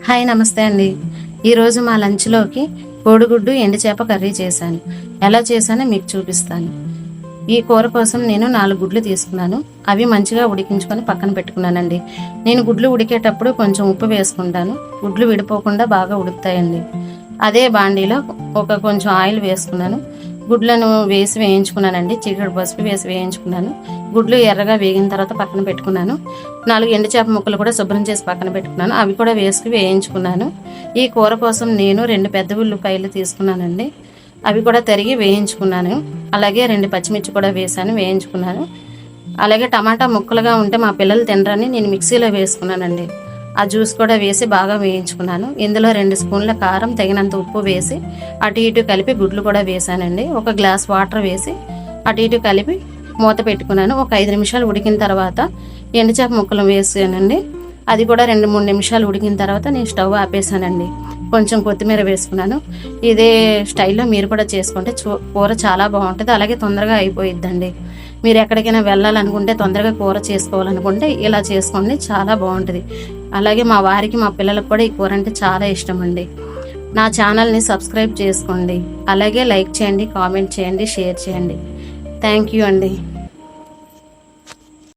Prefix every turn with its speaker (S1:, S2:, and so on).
S1: Hi నమస్తే అండి. ఈరోజు మా లంచ్లోకి కోడిగుడ్డు ఎండు చేప కర్రీ చేశాను. ఎలా చేశానో మీకు చూపిస్తాను. ఈ కూర కోసం నేను 4 గుడ్లు తీసుకున్నాను. అవి మంచిగా ఉడికించుకొని పక్కన పెట్టుకున్నానండి. నేను గుడ్లు ఉడికేటప్పుడు కొంచెం ఉప్పు వేసుకుంటాను. గుడ్లు విడిపోకుండా బాగా ఉడుకుతాయండి. అదే బాండీలో కొంచెం ఆయిల్ వేసుకున్నాను. గుడ్లను వేసి వేయించుకున్నానండి. చిటికెడు పసుపు వేసి వేయించుకున్నాను. గుడ్లు ఎర్రగా వేగిన తర్వాత పక్కన పెట్టుకున్నాను. 4 ఎండు చేప ముక్కలు కూడా శుభ్రం చేసి పక్కన పెట్టుకున్నాను. అవి కూడా వేసుకు వేయించుకున్నాను. ఈ కూర కోసం నేను 2 పెద్ద ఉల్లిపాయలు తీసుకున్నానండి. అవి కూడా తరిగి వేయించుకున్నాను. అలాగే 2 పచ్చిమిర్చి కూడా వేసాను, వేయించుకున్నాను. అలాగే టమాటా ముక్కలుగా ఉంటే మా పిల్లలు తినరని నేను మిక్సీలో వేసుకున్నానండి. ఆ జ్యూస్ కూడా వేసి బాగా వేయించుకున్నాను. ఇందులో 2 స్పూన్ల కారం, తగినంత ఉప్పు వేసి అటు ఇటు కలిపి గుడ్లు కూడా వేసానండి. 1 గ్లాస్ వాటర్ వేసి అటు ఇటు కలిపి మూత పెట్టుకున్నాను. ఒక 5 నిమిషాలు ఉడికిన తర్వాత ఎండుచేప ముక్కలు వేసానండి. అది కూడా 2-3 నిమిషాలు ఉడికిన తర్వాత నేను స్టవ్ ఆపేసానండి. కొంచెం కొత్తిమీర వేసుకున్నాను. ఇదే స్టైల్లో మీరు కూడా చేసుకుంటే కూర చాలా బాగుంటుంది. అలాగే తొందరగా అయిపోయిద్దండి. మీరు ఎక్కడికైనా వెళ్ళాలనుకుంటే, తొందరగా కూర చేసుకోవాలనుకుంటే ఇలా చేసుకోండి, చాలా బాగుంటుంది. అలాగే మా వారికి, మా పిల్లలకు కూడా ఈ కూర అంటే చాలా ఇష్టం అండి. నా ఛానల్ని సబ్స్క్రైబ్ చేసుకోండి. అలాగే లైక్ చేయండి, కామెంట్ చేయండి, షేర్ చేయండి. థ్యాంక్ యూ అండి.